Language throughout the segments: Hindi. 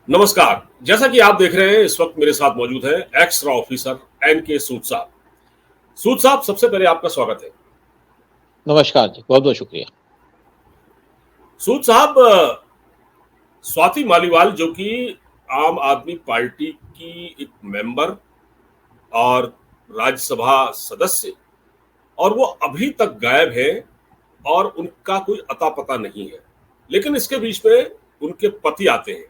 नमस्कार। जैसा कि आप देख रहे हैं, इस वक्त मेरे साथ मौजूद हैं एक्स रॉ ऑफिसर एन के सूद साहब। सूद साहब, सबसे पहले आपका स्वागत है। नमस्कार जी, बहुत-बहुत शुक्रिया। सूद साहब, स्वाति मालीवाल जो कि आम आदमी पार्टी की एक मेंबर और राज्यसभा सदस्य, और वो अभी तक गायब है और उनका कोई अता पता नहीं है। लेकिन इसके बीच में उनके पति आते हैं,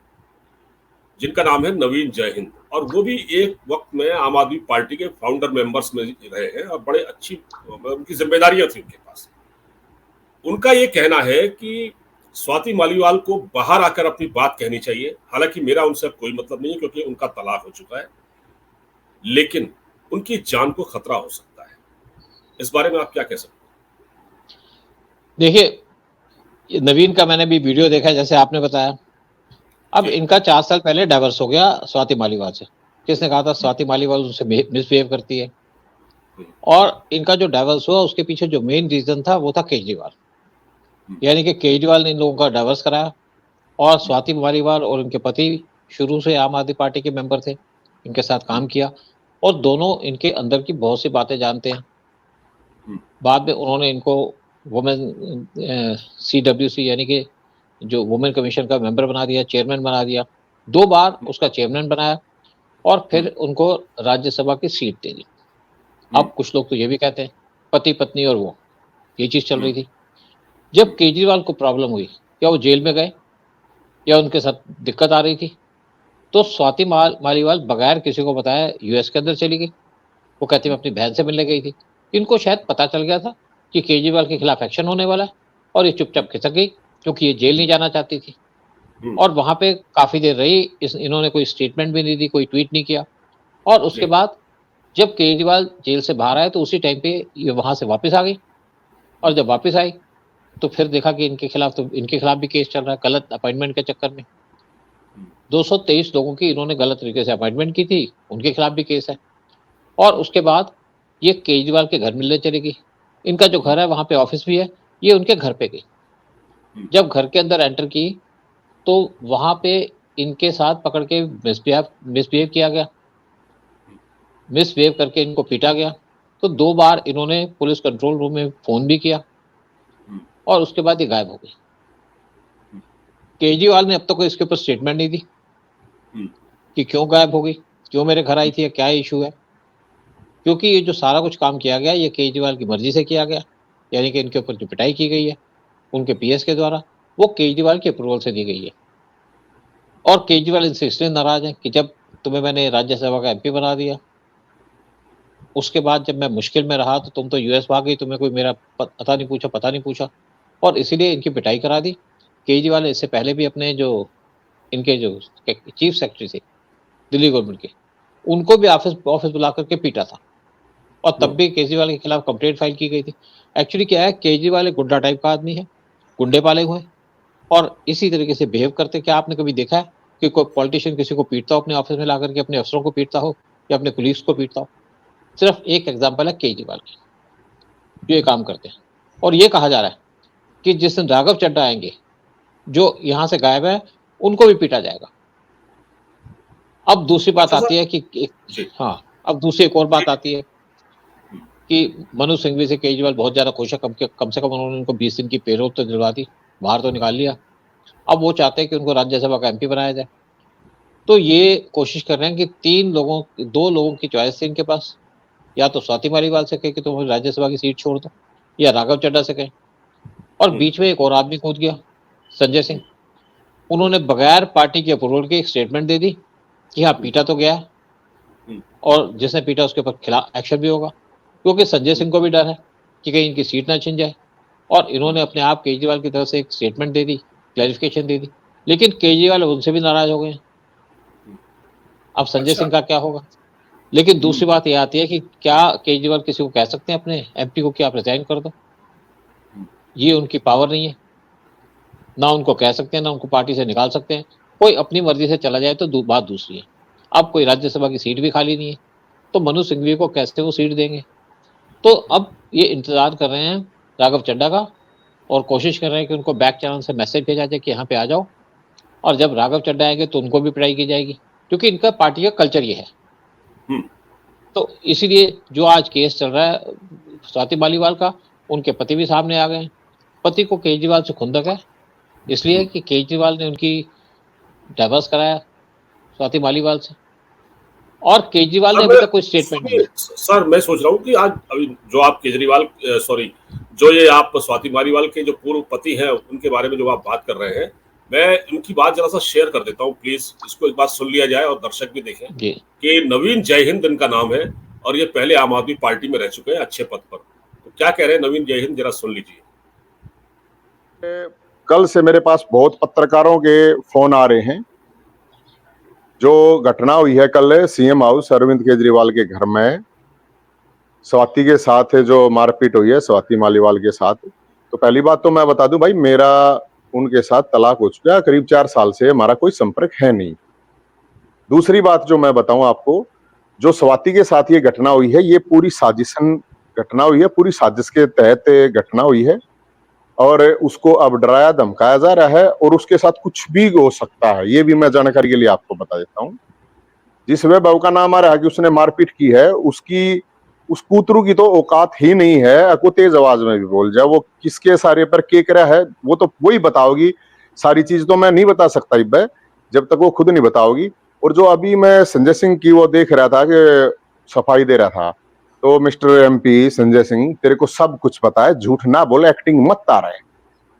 जिनका नाम है नवीन जयहिंद, और वो भी एक वक्त में आम आदमी पार्टी के फाउंडर मेंबर्स में रहे हैं और बड़े अच्छी उनकी जिम्मेदारियां थी उनके पास। उनका ये कहना है कि स्वाति मालीवाल को बाहर आकर अपनी बात कहनी चाहिए। हालांकि मेरा उनसे कोई मतलब नहीं है, क्योंकि उनका तलाक हो चुका है, लेकिन उनकी जान को खतरा हो सकता है। इस बारे में आप क्या कह सकते देखिए, ये नवीन का मैंने भी वीडियो देखा है जैसे आपने बताया। अब हैं? जी। इनका 4 साल पहले डाइवोर्स हो गया स्वाति मालीवाल से। किसने कहा था स्वाति मालीवाल उनसे मिसबिहेव करती है? हम्म, और इनका जो डाइवोर्स हुआ उसके पीछे जो मेन रीज़न था वो था केजरीवाल। हम्म, यानी कि केजरीवाल ने इन लोगों का डाइवोर्स कराया और हम्म, स्वाति मालीवाल और उनके पति शुरू से आम आदमी पार्टी के मेंबर थे। इनके साथ हम्म, काम किया और दोनों इनके अंदर की बहुत सी बातें जानते हैं। हम्म, बाद में उन्होंने इनको वुमेन सीडब्ल्यूसी यानी कि जो वुमेन कमीशन का मेंबर बना दिया, चेयरमैन बना दिया। 2 बार उसका चेयरमैन बनाया और हम्म, फिर उनको राज्यसभा की सीट दे दी। हम्म, अब कुछ लोग तो ये भी कहते हैं, पति-पत्नी और वो, ये चीज़ चल हम्म, रही थी। जब केजरीवाल को प्रॉब्लम हुई, क्या वो जेल में गए या उनके साथ दिक्कत आ रही थी, तो स्वाति मालीवाल बगैर किसी को बताए यूएस के अंदर चली गई। वो कहती मैं अपनी बहन से मिलने गई थी। इनको शायद पता चल गया था कि केजरीवाल के खिलाफ एक्शन होने वाला है और ये चुपचाप खिसक गई क्योंकि ये जेल नहीं जाना चाहती थी। हम्म, और वहाँ पे काफ़ी देर रही, इन्होंने कोई स्टेटमेंट भी नहीं दी, कोई ट्वीट नहीं किया और उसके जी। बाद जब केजरीवाल जेल से बाहर आए तो उसी टाइम पे ये वहाँ से वापस आ गई और जब वापस आई तो फिर देखा कि इनके खिलाफ भी केस चल रहा है गलत अपॉइंटमेंट के चक्कर में। हम्म, 223 लोगों की इन्होंने गलत तरीके से अपॉइंटमेंट की थी, उनके खिलाफ भी केस है। और उसके बाद ये केजरीवाल के घर मिलने चली गई। इनका जो घर है वहाँ पे ऑफिस भी है, ये उनके घर पे गई। हम्म, जब घर के अंदर एंटर की तो वहाँ पे इनके साथ पकड़ के मिसबिहेव किया गया। मिसबिहेव करके इनको पीटा गया। तो 2 बार इन्होंने पुलिस कंट्रोल रूम में फ़ोन भी किया हम्म, और उसके बाद ये गायब हो गई। हम्म, केजरीवाल ने अब तक कोई इसके ऊपर स्टेटमेंट नहीं दी हम्म, कि क्यों गायब हो गई, क्यों मेरे घर आई थी या क्या इश्यू है? क्योंकि ये जो सारा कुछ काम किया गया, ये केजरीवाल की मर्ज़ी से किया गया। यानी कि इनके ऊपर जो पिटाई की गई है, उनके पीएस के द्वारा, वो केजरीवाल के अप्रूवल से दी गई है। और केजरीवाल इनसे इसलिए नाराज़ हैं कि जब तुम्हें मैंने राज्यसभा का एमपी बना दिया, उसके बाद जब मैं मुश्किल में रहा तो तुम तो यूएस भाग गई, तुम्हें कोई मेरा पता नहीं पूछा, पता नहीं पूछा और इसीलिए इनकी पिटाई करा दी। केजरीवाल ने इससे पहले भी अपने जो इनके जो चीफ सेक्रेटरी थे, दिल्ली गवर्नमेंट के, उनको भी ऑफिस ऑफिस बुला करके पीटा था और तब हम्म, भी केजरीवाल के खिलाफ कंप्लेंट फाइल की गई थी। एक्चुअली क्या है, केजरीवाल एक गुंडा टाइप का आदमी है, गुंडे पाले हुए हैं और इसी तरीके से बिहेव करते। क्या आपने कभी देखा है कि कोई पॉलिटिशियन किसी को पीटता हो अपने ऑफिस में लाकर के, अपने अफसरों को पीटता हो या अपने पुलिस को पीटता हो? सिर्फ एक एग्जांपल है केजरीवाल की, जो ये काम करते हैं। और ये कहा जा रहा है कि जिस दिन राघव चड्ढा आएंगे, जो यहाँ से गायब है, उनको भी पीटा जाएगा। अब दूसरी बात अच्छा आती सर। है कि जी। हाँ, अब दूसरी एक और बात जी। आती है कि मनोज सिंघवी से केजरीवाल बहुत ज़्यादा खुश है। कम से कम उन्होंने उनको 20 दिन की पेरोल तो दिलवा दी, बाहर तो निकाल लिया। अब वो चाहते हैं कि उनको राज्यसभा का एमपी बनाया जाए। तो ये कोशिश कर रहे हैं कि 2 लोगों की चॉइस थी इनके पास, या तो स्वाति मालीवाल से कहें कि तुम राज्यसभा की सीट छोड़ दो या राघव चड्ढा से कहें। और हम्म, बीच में एक और आदमी कूद गया, संजय हम्म, सिंह। उन्होंने बगैर पार्टी के अप्रूवल के एक स्टेटमेंट दे दी कि हाँ, हम्म, पीटा तो गया है हम्म, और जिसने पीटा उसके ऊपर खिलाफ एक्शन भी होगा। क्योंकि संजय हम्म, सिंह को भी डर है कि कहीं इनकी सीट ना छिन जाए और हम्म, इन्होंने अपने आप केजरीवाल की तरफ से एक स्टेटमेंट दे दी, क्लैरिफिकेशन दे दी। लेकिन केजरीवाल उनसे भी नाराज हो गए हैं। हम्म। अब संजय अच्छा। सिंह का क्या होगा? लेकिन हम्म, दूसरी बात ये आती है कि क्या केजरीवाल किसी को कह सकते हैं अपने एमपी को कि आप रिजाइन कर दो? हम्म, ये उनकी पावर नहीं है। ना उनको कह सकते हैं, ना उनको पार्टी से निकाल सकते हैं। कोई अपनी मर्जी से चला जाए तो बात दूसरी है। अब कोई राज्यसभा की सीट भी खाली नहीं है, तो मनोज सिंघवी को कैसे वो सीट देंगे? तो अब ये इंतजार कर रहे हैं राघव चड्ढा का और कोशिश कर रहे हैं कि उनको बैक चैनल से मैसेज भेजा जाए कि यहाँ पे आ जाओ और जब राघव चड्ढा आएंगे तो उनको भी पिटाई की जाएगी, क्योंकि इनका पार्टी का कल्चर ये है। तो इसीलिए जो आज केस चल रहा है स्वाति मालीवाल का, उनके पति भी सामने आ गए हैं। पति को केजरीवाल से खुंदक है, इसलिए कि केजरीवाल ने उनकी डाइवर्स कराया स्वाति मालीवाल से, और केजरीवाल ने अभी तक कोई स्टेटमेंट नहीं दिया। सर मैं सोच रहा हूँ कि आज अभी जो आप केजरीवाल सॉरी जो ये आप स्वाति मालीवाल के जो पूर्व पति हैं उनके बारे में जो आप बात कर रहे हैं, मैं उनकी बात जरा सा शेयर कर देता हूँ प्लीज, इसको एक बार सुन लिया जाए और दर्शक भी देखें कि नवीन जयहिंद इनका नाम है और ये पहले आम आदमी पार्टी में रह चुके हैं अच्छे पद पर। तो क्या कह रहे हैं नवीन जयहिंद, जरा सुन लीजिए। कल से मेरे पास बहुत पत्रकारों के फोन आ रहे हैं। जो घटना हुई है कल सीएम हाउस अरविंद केजरीवाल के घर में स्वाति के साथ जो मारपीट हुई है स्वाति मालीवाल के साथ, तो पहली बात तो मैं बता दूं भाई, मेरा उनके साथ तलाक हो चुका है, करीब 4 साल से हमारा कोई संपर्क है नहीं। दूसरी बात जो मैं बताऊं आपको, जो स्वाति के साथ ये घटना हुई है ये पूरी साजिशन घटना हुई है, पूरी साजिश के तहत घटना हुई है और उसको अब डराया धमकाया जा रहा है और उसके साथ कुछ भी हो सकता है, ये भी मैं जानकारी के लिए आपको बता देता हूँ। जिस वैभव का नाम आ रहा है कि उसने मारपीट की है, उसकी उस कूतरू की तो औकात ही नहीं है, को तेज आवाज में भी बोल जाए, वो किसके सारे पर के करा है वो तो वही बताओगी, सारी चीज तो मैं नहीं बता सकता इब जब तक वो खुद नहीं बताओगी। और जो अभी मैं संजय सिंह की वो देख रहा था कि सफाई दे रहा था, तो मिस्टर एमपी संजय सिंह तेरे को सब कुछ पता है, झूठ ना बोले, एक्टिंग मत तारे,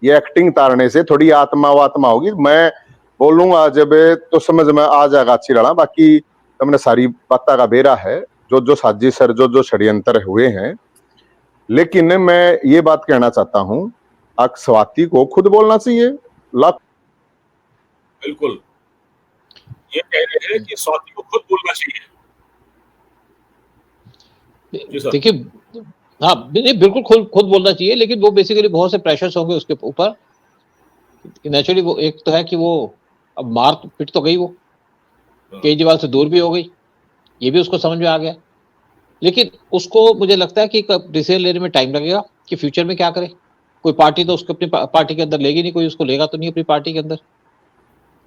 ये एक्टिंग तारने से थोड़ी आत्मा वात्मा होगी, मैं बोलूंगा जब तो समझ में आ जाएगा अच्छी लड़ा। बाकी तुमने सारी बात का बेरा है, जो जो साजिश है, जो जो षड्यंत्र हुए हैं। लेकिन मैं ये बात कहना चाहता हूं, स्वाति को खुद बोलना चाहिए। बिल्कुल ये कह रहे हैं कि स्वाति को खुद बोलना चाहिए। देखिए हाँ बिल्कुल खुद बोलना चाहिए, लेकिन वो बेसिकली बहुत से प्रेशर्स होंगे उसके ऊपर। नेचुरली वो एक तो है कि वो अब मार पिट तो गई, वो केजरीवाल से दूर भी हो गई, ये भी उसको समझ में आ गया। लेकिन उसको मुझे लगता है कि डिसीजन लेने में टाइम लगेगा कि फ्यूचर में क्या करे। कोई पार्टी तो उसको अपनी पार्टी के अंदर लेगी नहीं, कोई उसको लेगा तो नहीं अपनी पार्टी के अंदर,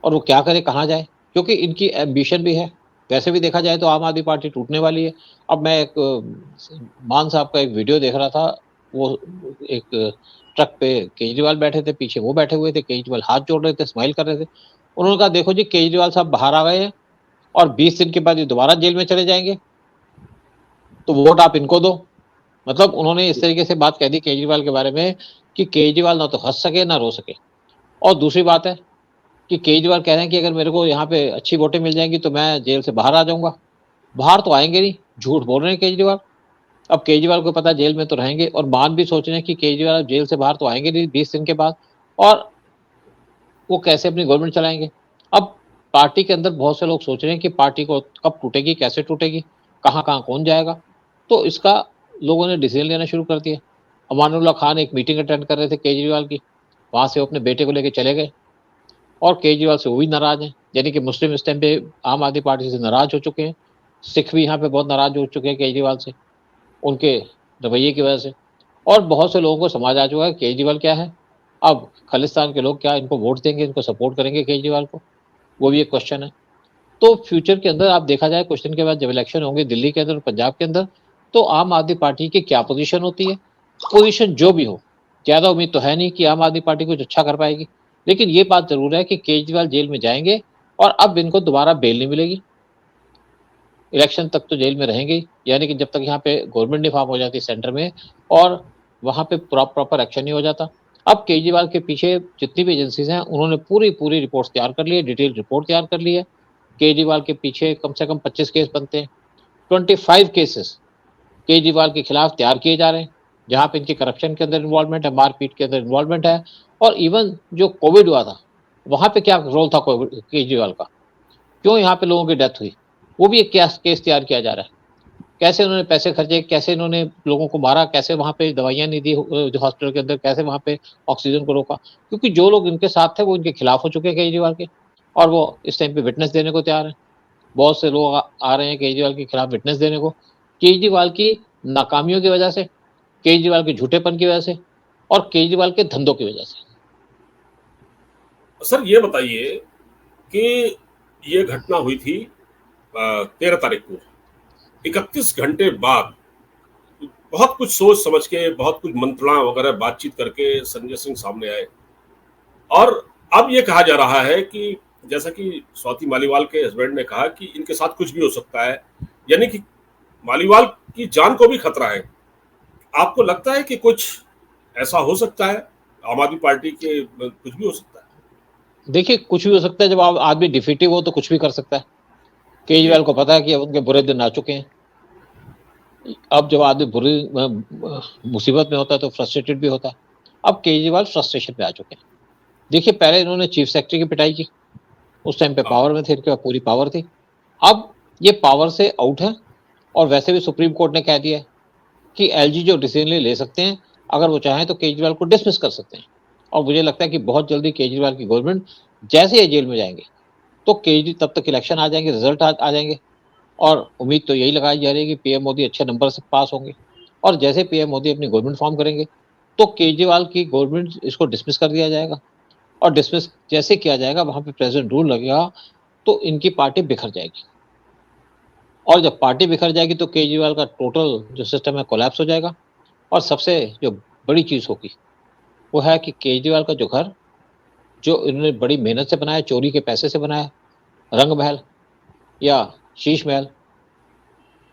और वो क्या करे, कहाँ जाए, क्योंकि इनकी एम्बिशन भी है। वैसे भी देखा जाए तो आम आदमी पार्टी टूटने वाली है। अब मैं एक मान साहब का एक वीडियो देख रहा था, वो एक ट्रक पे केजरीवाल बैठे थे, पीछे वो बैठे हुए थे, केजरीवाल हाथ जोड़ रहे थे, स्माइल कर रहे थे। उन्होंने कहा देखो जी केजरीवाल साहब बाहर आ गए हैं और 20 दिन के बाद ये दोबारा जेल में चले जाएंगे, तो वोट आप इनको दो। मतलब उन्होंने इस तरीके से बात कह दी केजरीवाल के बारे में कि केजरीवाल ना तो हंस सके ना रो सके। और दूसरी बात है कि केजरीवाल कह रहे हैं कि अगर मेरे को यहाँ पे अच्छी वोटें मिल जाएंगी तो मैं जेल से बाहर आ जाऊंगा। बाहर तो आएंगे नहीं, झूठ बोल रहे हैं केजरीवाल। अब केजरीवाल को पता जेल में तो रहेंगे, और मान भी सोच रहे हैं कि केजरीवाल जेल से बाहर तो आएंगे नहीं 20 दिन के बाद, और वो कैसे अपनी गवर्नमेंट चलाएंगे। अब पार्टी के अंदर बहुत से लोग सोच रहे हैं कि पार्टी को कब टूटेगी, कैसे टूटेगी, कहाँ कहाँ कौन जाएगा। तो इसका लोगों ने डिसीजन लेना शुरू कर दिया। अमानुल्लाह खान एक मीटिंग अटेंड कर रहे थे केजरीवाल की, वहाँ से वो अपने बेटे को लेकर चले गए, और केजरीवाल से वो भी नाराज हैं। यानी कि मुस्लिम इस टाइम पे आम आदमी पार्टी से नाराज हो चुके हैं, सिख भी यहाँ पे बहुत नाराज हो चुके हैं केजरीवाल से, उनके रवैये की वजह से। और बहुत से लोगों को समझ आ चुका है केजरीवाल क्या है। अब खालिस्तान के लोग क्या इनको वोट देंगे, इनको सपोर्ट करेंगे केजरीवाल को, वो भी एक क्वेश्चन है। तो फ्यूचर के अंदर आप देखा जाए कुछ दिन के बाद जब इलेक्शन होंगे दिल्ली के अंदर और पंजाब के अंदर, तो आम आदमी पार्टी की क्या पोजीशन होती है। पोजीशन जो भी हो, ज़्यादा उम्मीद तो है नहीं कि आम आदमी पार्टी कुछ अच्छा कर पाएगी, लेकिन ये बात जरूर है कि केजरीवाल जेल में जाएंगे और अब इनको दोबारा बेल नहीं मिलेगी। इलेक्शन तक तो जेल में रहेंगे, यानी कि जब तक यहाँ पे गवर्नमेंट नहीं फॉर्म हो जाती सेंटर में और वहाँ पे प्रॉपर एक्शन नहीं हो जाता। अब केजरीवाल के पीछे जितनी भी एजेंसीज हैं उन्होंने पूरी रिपोर्ट तैयार कर ली है, डिटेल रिपोर्ट तैयार कर ली है। केजरीवाल के पीछे कम से कम 25 केस बनते हैं, 25 केसेस केजरीवाल के खिलाफ तैयार किए जा रहे हैं, जहाँ पे इनकी करप्शन के अंदर इन्वॉल्वमेंट है, मारपीट के अंदर इन्वॉल्वमेंट है। और इवन जो कोविड हुआ था वहाँ पे क्या रोल था केजरीवाल का, क्यों यहाँ पे लोगों की डेथ हुई, वो भी एक केस तैयार किया जा रहा है। कैसे उन्होंने पैसे खर्चे, कैसे इन्होंने लोगों को मारा, कैसे वहाँ पे दवाइयाँ नहीं दी जो हॉस्पिटल के अंदर, कैसे वहाँ पे ऑक्सीजन को रोका, क्योंकि जो लोग इनके साथ थे वो इनके खिलाफ हो चुके हैं केजरीवाल के, और वो इस टाइम पे विटनेस देने को तैयार है। बहुत से लोग आ रहे हैं केजरीवाल के खिलाफ विटनेस देने को, केजरीवाल की नाकामियों की वजह से, केजरीवाल के झूठेपन की वजह से, और केजरीवाल के धंधों की वजह से। सर ये बताइए कि ये घटना हुई थी 13 तारीख को। 31 घंटे बाद बहुत कुछ सोच समझ के, बहुत कुछ मंत्रणा वगैरह बातचीत करके संजय सिंह सामने आए। और अब ये कहा जा रहा है कि जैसा कि स्वाति मालीवाल के हस्बैंड ने कहा कि इनके साथ कुछ भी हो सकता है, यानी कि मालीवाल की जान को भी खतरा है। आपको लगता है कि कुछ ऐसा हो सकता है? आम आदमी पार्टी के कुछ भी हो सकता है? देखिए, कुछ भी हो सकता है। जब आप आदमी डिफीटिव हो तो कुछ भी कर सकता है। केजरीवाल को पता है कि अब उनके बुरे दिन आ चुके हैं। अब जब आदमी बुरी मुसीबत में होता है तो फ्रस्ट्रेटेड भी होता है। अब केजरीवाल फ्रस्ट्रेशन पे आ चुके हैं। देखिए, पहले इन्होंने चीफ सेक्रेटरी की पिटाई की, उस टाइम पे हाँ। पावर में थे, इनके पास पूरी पावर थी। अब ये पावर से आउट है, और वैसे भी सुप्रीम कोर्ट ने कह दिया है कि एलजी जो डिसीजन ले सकते हैं, अगर वो चाहें तो केजरीवाल को डिसमिस कर सकते हैं। और मुझे लगता है कि बहुत जल्दी केजरीवाल की गवर्नमेंट, जैसे ये जेल में जाएंगे तो तब तक इलेक्शन आ जाएंगे, रिजल्ट आ जाएंगे, और उम्मीद तो यही लगाई जा रही है कि पीएम मोदी अच्छे नंबर से पास होंगे। और जैसे पीएम मोदी अपनी गवर्नमेंट फॉर्म करेंगे तो केजरीवाल की गवर्नमेंट इसको डिसमिस कर दिया जाएगा, और डिसमिस जैसे किया जाएगा वहां पे प्रेसिडेंट रूल लगेगा तो इनकी पार्टी बिखर जाएगी। और जब पार्टी बिखर जाएगी तो केजरीवाल का टोटल जो सिस्टम है कोलैप्स हो जाएगा। और सबसे जो बड़ी चीज होगी वो है कि केजरीवाल का जो घर, जो इन्होंने बड़ी मेहनत से बनाया, चोरी के पैसे से बनाया, रंग महल या शीश महल,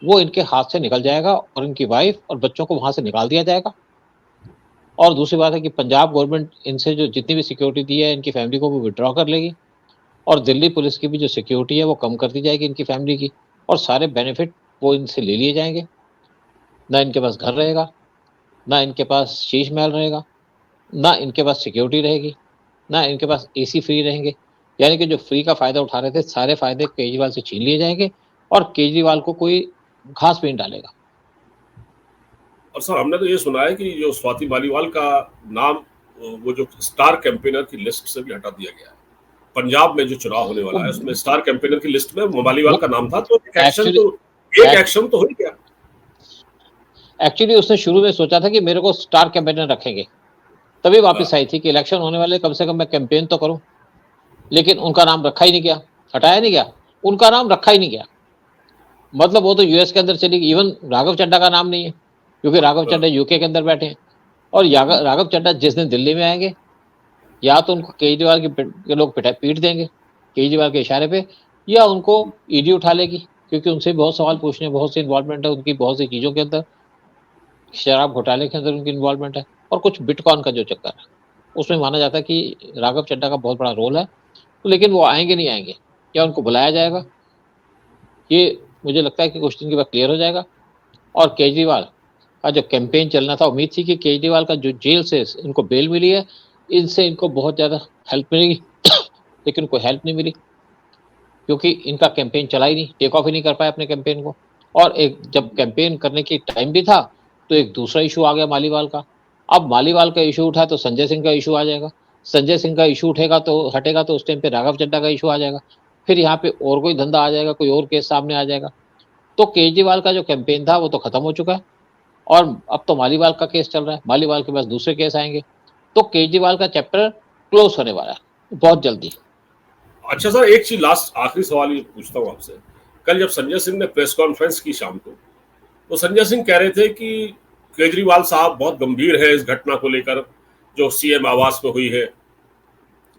वो इनके हाथ से निकल जाएगा और इनकी वाइफ और बच्चों को वहां से निकाल दिया जाएगा। और दूसरी बात है कि पंजाब गवर्नमेंट इनसे जो जितनी भी सिक्योरिटी दी है इनकी फैमिली को वो विड्रॉ कर लेगी, और दिल्ली पुलिस की भी जो सिक्योरिटी है वो कम कर दी जाएगी इनकी फैमिली की, और सारे बेनिफिट वो इनसे ले लिए जाएंगे। ना इनके पास घर रहेगा, ना इनके पास शीश महल रहेगा, ना इनके पास सिक्योरिटी रहेगी, ना इनके पास एसी फ्री रहेंगे। यानी कि जो फ्री का फायदा उठा रहे थे, सारे फायदे केजरीवाल से छीन लिए जाएंगे, और केजरीवाल को कोई घास भी नहीं डालेगा। और सर, हमने तो ये सुना है कि जो स्वाति मालीवाल का नाम वो जो स्टार कैंपेनर की लिस्ट से भी हटा दिया गया है। पंजाब में जो चुनाव होने वाला है उसमें स्टार कैंपेनर की लिस्ट में मालीवाल का नाम था, तो एक एक्शन तो हो गया। एक्चुअली उसने शुरू में सोचा था कि मेरे को स्टार कैंपेनर रखेंगे, तभी वापस आई थी कि इलेक्शन होने वाले, कम से कम मैं कैंपेन तो करूं। लेकिन उनका नाम रखा ही नहीं गया, हटाया नहीं गया, उनका नाम रखा ही नहीं गया। मतलब वो तो यूएस के अंदर चली गई। इवन राघव चड्डा का नाम नहीं है, क्योंकि राघव चड्डा यूके के अंदर बैठे हैं। और राघव चड्डा जिस दिन दिल्ली में आएंगे, या तो उनको केजरीवाल के लोग पीट देंगे केजरीवाल के इशारे पे, या उनको ईडी उठा लेगी, क्योंकि उनसे बहुत सवाल पूछने, बहुत सी इन्वॉल्वमेंट है उनकी, बहुत सी चीज़ों के अंदर, शराब घोटाले के अंदर उनकी इन्वॉल्वमेंट है, और कुछ बिटकॉइन का जो चक्कर है उसमें माना जाता है कि राघव चड्डा का बहुत बड़ा रोल है। तो लेकिन वो आएंगे नहीं आएंगे, या उनको बुलाया जाएगा, ये मुझे लगता है कि कुछ दिन के बाद क्लियर हो जाएगा। और केजरीवाल का जो कैंपेन चलना था, उम्मीद थी कि केजरीवाल का जो जेल से इनको बेल मिली है, इनसे इनको बहुत ज़्यादा हेल्प मिलेगी लेकिन कोई हेल्प नहीं मिली, क्योंकि इनका कैंपेन चला ही नहीं, टेक ऑफ ही नहीं कर पाए अपने कैंपेन को। और एक जब कैंपेन करने की टाइम भी था तो एक दूसरा इशू आ गया मालीवाल का। अब मालीवाल का इशू उठा तो संजय सिंह का इशू आ जाएगा, संजय सिंह का इशू हटेगा तो उस टाइम पे राघव चड्डा का इशू आ जाएगा, फिर यहाँ पे और कोई धंधा आ जाएगा, कोई और केस सामने आ जाएगा। तो केजरीवाल का जो कैंपेन था वो तो खत्म हो चुका है, और अब तो मालीवाल का केस चल रहा है, मालीवाल के पास दूसरे केस आएंगे, तो केजरीवाल का चैप्टर क्लोज होने वाला है बहुत जल्दी। अच्छा सर, एक चीज लास्ट आखिरी सवाल ये पूछता हूँ आपसे। कल जब संजय सिंह ने प्रेस कॉन्फ्रेंस की शाम को, तो संजय सिंह कह रहे थे कि केजरीवाल साहब बहुत गंभीर है इस घटना को लेकर जो सीएम आवास में हुई है,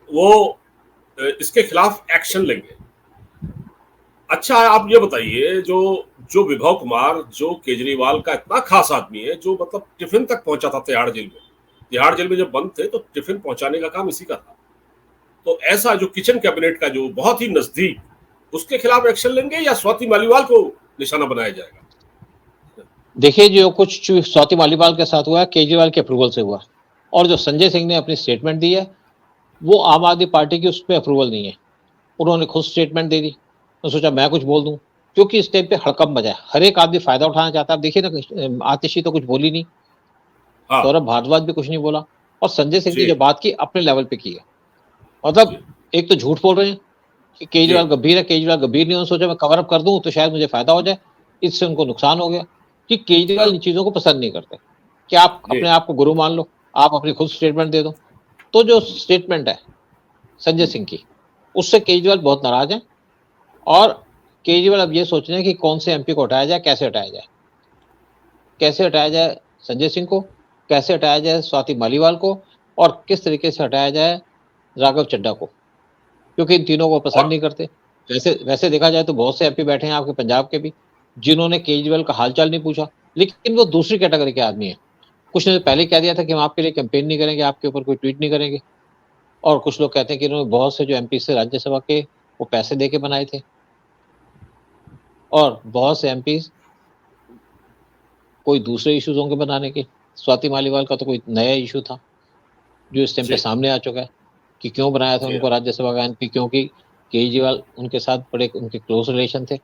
वो इसके खिलाफ एक्शन लेंगे। अच्छा, आप ये बताइए, जो जो विभव कुमार, जो केजरीवाल का इतना खास आदमी है, जो मतलब टिफिन तक पहुंचा था तिहाड़ जेल में, तिहाड़ जेल में जब बंद थे तो टिफिन पहुंचाने का काम इसी का था, तो ऐसा जो किचन कैबिनेट का जो बहुत ही नजदीक, उसके खिलाफ एक्शन लेंगे या स्वाति मालीवाल को निशाना बनाया जाएगा? देखिए, जो कुछ स्वाति मालीवाल के साथ हुआ है केजरीवाल के अप्रूवल से हुआ, और जो संजय सिंह ने अपनी स्टेटमेंट दी है वो आम आदमी पार्टी की उस पर अप्रूवल नहीं है। उन्होंने खुद स्टेटमेंट दे दी, तो सोचा मैं कुछ बोल दूं, क्योंकि इस टाइम पे हड़कंप मचा है, हर एक आदमी फायदा उठाना चाहता है। देखिए ना, आतिशी तो कुछ बोली नहीं, हाँ। सौरभ भारद्वाज भी कुछ नहीं बोला, और संजय सिंह ने जो बात की अपने लेवल पे की है। मतलब एक तो झूठ बोल रहे हैं कि केजरीवाल गंभीर है, केजरीवाल गंभीर नहीं, सोचा मैं कवर अप कर दूं तो शायद मुझे फायदा हो जाए, इससे उनको नुकसान हो गया, कि केजरीवाल इन चीजों को पसंद नहीं करते कि आप अपने आप को गुरु मान लो, आप अपनी खुद स्टेटमेंट दे दो। तो जो स्टेटमेंट है संजय सिंह की, उससे केजरीवाल बहुत नाराज हैं और केजरीवाल अब ये सोच रहे हैं कि कौन से एमपी को हटाया जाए, कैसे हटाया जाए। कैसे हटाया जाए संजय सिंह को, कैसे हटाया जाए स्वाति मालीवाल को, और किस तरीके से हटाया जाए राघव चड्ढा को, क्योंकि इन तीनों को पसंद और नहीं करते। वैसे देखा जाए तो बहुत से एमपी बैठे हैं आपके पंजाब के भी, जिन्होंने केजरीवाल का हालचाल नहीं पूछा, लेकिन वो दूसरी कैटेगरी के आदमी है। कुछ ने पहले कह दिया था कि हम आपके लिए कैंपेन नहीं करेंगे, आपके ऊपर कोई ट्वीट नहीं करेंगे, और कुछ लोग कहते हैं कि इन्होंने बहुत से जो एमपी से राज्यसभा के वो पैसे दे के बनाए थे, और बहुत से एमपी कोई दूसरे इश्यूज होंगे बनाने के। स्वाति मालीवाल का तो कोई नया इशू था जो इस टाइम पे जी सामने आ चुका है कि क्यों बनाया था जी उनको राज्यसभा का एमपी, क्योंकि केजरीवाल उनके साथ बड़े उनके क्लोज रिलेशन थे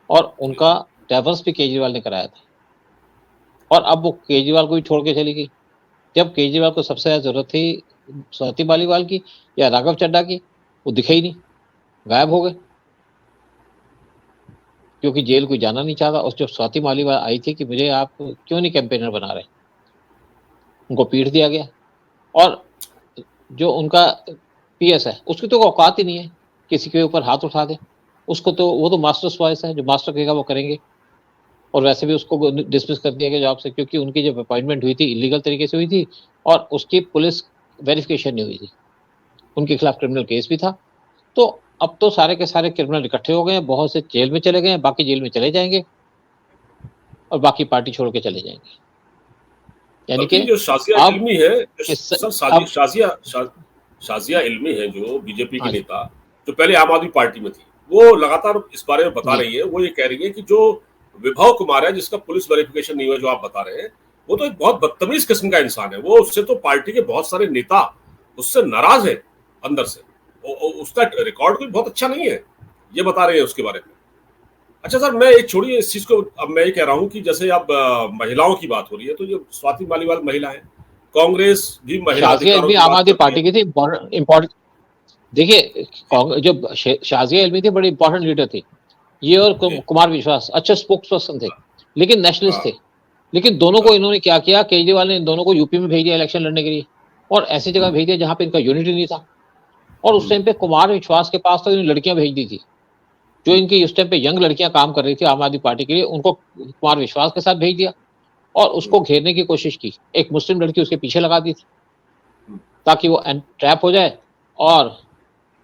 और उनका डाइवर्स भी केजरीवाल ने कराया था। और अब वो केजरीवाल को भी छोड़ के चली गई, जब केजरीवाल को सबसे ज्यादा जरूरत थी स्वाति मालीवाल की या राघव चड्ढा की, वो दिखे ही नहीं, गायब हो गए, क्योंकि जेल कोई जाना नहीं चाहता। और जब स्वाति मालीवाल आई थी कि मुझे आप क्यों नहीं कैंपेनर बना रहे, उनको पीट दिया गया। और जो उनका पीएस है उसकी तो औकात ही नहीं है किसी के ऊपर हाथ उठा दे, उसको तो वो तो मास्टर वॉइस है, जो मास्टर कहेगा वो करेंगे। और वैसे भी उसको डिसमिस कर दिया गया जॉब से, क्योंकि उनकी जब अपॉइंटमेंट हुई थी इलीगल तरीके से हुई थी और उसकी पुलिस वेरिफिकेशन नहीं हुई थी, उनके खिलाफ क्रिमिनल केस भी था। तो अब तो सारे के सारे क्रिमिनल इकट्ठे हो गए हैं, बहुत से जेल में चले गए हैं, बाकी जेल में चले जाएंगे और बाकी पार्टी छोड़ के चले जाएंगे। यानी कि बल्कि जो शाजिया अब इल्मी है, इस सर अब शाजिया इल्मी है जो बीजेपी की हाँ जी, नेता, जो पहले आम आदमी पार्टी में थी, वो लगातार इस बारे में बता जी रही है। वो ये कह रही है कि जो विभव कुमार है, जिसका पुलिस वेरिफिकेशन नहीं हुआ, जो आप बता रहे हैं, वो तो एक बहुत बदतमीज किस्म का इंसान है। वो उससे तो पार्टी के बहुत सारे नेता उससे नाराज है अंदर से। उसका रिकॉर्ड कोई बहुत अच्छा नहीं है, ये बता रहे हैं उसके बारे में। अच्छा सर, मैं एक छोड़िए इस चीज को, अब मैं ये कह रहा हूँ कि जैसे अब महिलाओं की बात हो रही है, तो जो स्वाति मालीवाल महिला है, कांग्रेस भी महिला शाजिया अधिकारों इल्मी की आम बात आदमी करती है। पार्टी की थी, इम्पोर्टेंट। देखिए जो शाजिया इल्मी थी बड़ी इंपॉर्टेंट लीडर थी, ये और जी कुमार विश्वास अच्छे स्पोक्स पर्सन थे, लेकिन नेशनलिस्ट हाँ थे। लेकिन दोनों को हाँ इन्होंने क्या किया, केजरीवाल ने इन दोनों को यूपी में भेज दिया इलेक्शन लड़ने के लिए, और ऐसी जगह भेज दिया जहां पे इनका यूनिटी नहीं था। और उस टाइम पे कुमार विश्वास के पास तो इन्होंने लड़कियां भेज दी थी, जो इनकी उस टाइम पे यंग लड़कियां काम कर रही थी आम आदमी पार्टी के लिए, उनको कुमार विश्वास के साथ भेज दिया और उसको घेरने की कोशिश की। एक मुस्लिम लड़की उसके पीछे लगा दी थी ताकि वो ट्रैप हो जाए और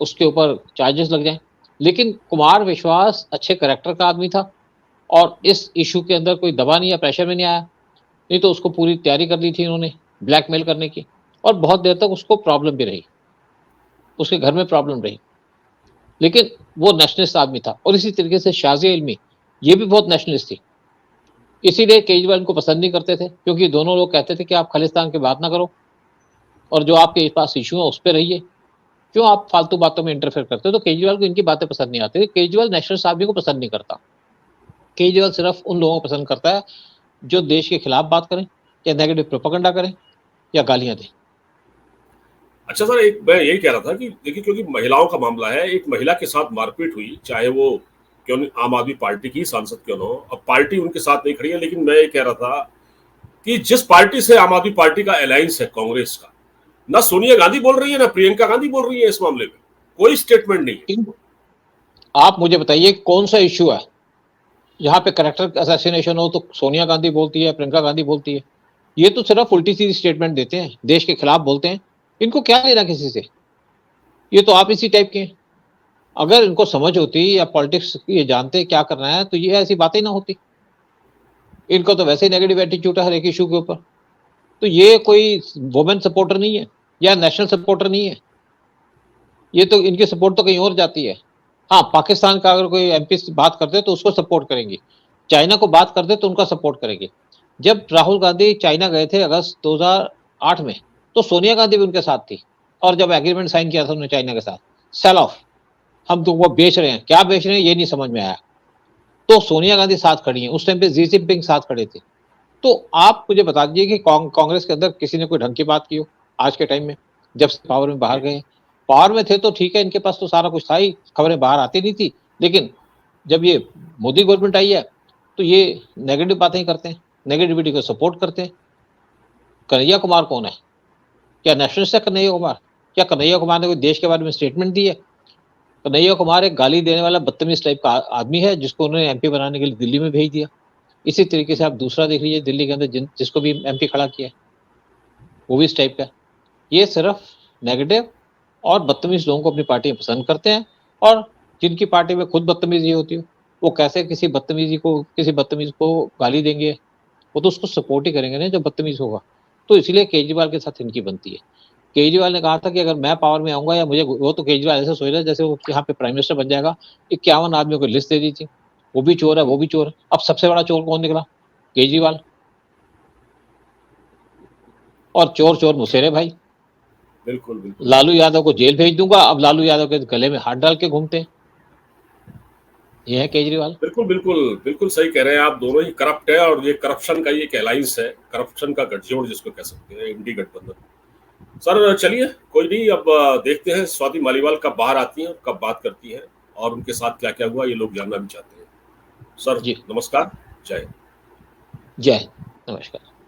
उसके ऊपर चार्जेस लग जाएं। लेकिन कुमार विश्वास अच्छे करेक्टर का आदमी था और इस इशू के अंदर कोई दबा नहीं या प्रेशर में नहीं आया, नहीं तो उसको पूरी तैयारी कर ली थी इन्होंने ब्लैकमेल करने की, और बहुत देर तक उसको प्रॉब्लम भी रही, उसके घर में प्रॉब्लम रही। लेकिन वो नेशनलिस्ट आदमी था। और इसी तरीके से शाजिया इल्मी, ये भी बहुत नेशनलिस्ट थी, इसीलिए केजरीवाल इनको पसंद नहीं करते थे, क्योंकि दोनों लोग कहते थे कि आप खालिस्तान की बात ना करो और जो आपके पास इशू है उस पर रहिए, क्यों आप फालतू बातों में इंटरफेयर करते हो। तो केजरीवाल को इनकी बातें पसंद नहीं आती। केजरीवाल नेशनलिस्ट आदमी को पसंद नहीं करता, केजरीवाल सिर्फ उन लोगों को पसंद करता है जो देश के खिलाफ बात करें या नेगेटिव प्रोपेगेंडा करें या गालियां दें। अच्छा सर, एक मैं यही कह रहा था कि देखिए, क्योंकि महिलाओं का मामला है, एक महिला के साथ मारपीट हुई, चाहे वो क्यों नहीं आम आदमी पार्टी की सांसद क्यों ना हो, अब पार्टी उनके साथ नहीं खड़ी है, लेकिन मैं ये कह रहा था कि जिस पार्टी से आम आदमी पार्टी का अलायंस है, कांग्रेस का, ना सोनिया गांधी बोल रही है ना प्रियंका गांधी बोल रही है इस मामले में, कोई स्टेटमेंट नहीं है। आप मुझे बताइए कौन सा इश्यू है यहाँ पे करेक्टर असैसिनेशन हो तो सोनिया गांधी बोलती है, प्रियंका गांधी बोलती है। ये तो सिर्फ उल्टी सीधी स्टेटमेंट देते हैं, देश के खिलाफ बोलते हैं। इनको क्या लेना किसी से, ये तो आप इसी टाइप के हैं। अगर इनको समझ होती या पॉलिटिक्स ये जानते क्या करना है तो ये ऐसी बातें ना होती। इनको तो वैसे ही नेगेटिव एटीट्यूड है हर एक इशू के ऊपर। तो ये कोई वुमेन सपोर्टर नहीं है या नेशनल सपोर्टर नहीं है, ये तो इनकी सपोर्ट तो कहीं और जाती है। हाँ, पाकिस्तान का अगर कोई एमपी बात करते तो उसको सपोर्ट करेंगे, चाइना को बात करते तो उनका सपोर्ट करेंगे। जब राहुल गांधी चाइना गए थे अगस्त 2008 में, तो सोनिया गांधी भी उनके साथ थी, और जब एग्रीमेंट साइन किया था उन्होंने चाइना के साथ, सेल ऑफ, हम तुमको बेच रहे हैं, क्या बेच रहे हैं ये नहीं समझ में आया, तो सोनिया गांधी साथ खड़ी हैं। उस टाइम पे जी जिनपिंग साथ खड़े थे। तो आप मुझे बता दीजिए कि कांग्रेस के अंदर किसी ने कोई ढंग की बात की हो आज के टाइम में, जब से पावर में बाहर गए। पावर में थे तो ठीक है, इनके पास तो सारा कुछ था ही, खबरें बाहर आती नहीं थी। लेकिन जब ये मोदी गवर्नमेंट आई है तो ये नेगेटिव बातें ही करते हैं, नेगेटिविटी को सपोर्ट करते हैं। कन्हैया कुमार कौन है, क्या नेशनलिस्ट है कन्हैया कुमार? क्या कन्हैया कुमार ने कोई देश के बारे में स्टेटमेंट दी है? कन्हैया कुमार एक गाली देने वाला बदतमीज टाइप का आदमी है, जिसको उन्होंने एमपी बनाने के लिए दिल्ली में भेज दिया। इसी तरीके से आप दूसरा देख लीजिए, दिल्ली के अंदर जिसको भी एमपी खड़ा किया, वो भी इस टाइप का। ये सिर्फ नेगेटिव और बदतमीज लोगों को अपनी पार्टी में पसंद करते हैं, और जिनकी पार्टी में खुद बदतमीजी होती हो, वो कैसे किसी बदतमीज को गाली देंगे? वो तो उसको सपोर्ट ही करेंगे ना जो बदतमीज होगा। तो इसलिए केजरीवाल के साथ इनकी बनती है। केजरीवाल ने कहा था कि अगर मैं पावर में आऊंगा या मुझे, वो तो केजरीवाल ऐसे सोच रहा है जैसे वो यहाँ पे प्राइम मिनिस्टर बन जाएगा, 51 आदमियों को लिस्ट दे दी थी, वो भी चोर है, वो भी चोर है। अब सबसे बड़ा चोर कौन निकला? केजरीवाल। और चोर चोर मुसेरे भाई। बिल्कुल बिल्कुल। लालू यादव को जेल भेज दूंगा, अब लालू यादव के गले में हाथ डाल के घूमते हैं। ये है केजरीवाल। बिल्कुल बिल्कुल बिल्कुल सही कह रहे हैं आप, दोनों ही करप्ट है, और ये करप्शन का ये एक अलायंस है, करप्शन का गठजोड़ जिसको कह सकते हैं, इंडी गठबंधन। सर चलिए, कोई नहीं, अब देखते हैं स्वाति मालीवाल कब बाहर आती हैं, कब बात करती हैं, और उनके साथ क्या क्या हुआ ये लोग जानना भी चाहते हैं। सर जी, नमस्कार, जय। जय। नमस्कार।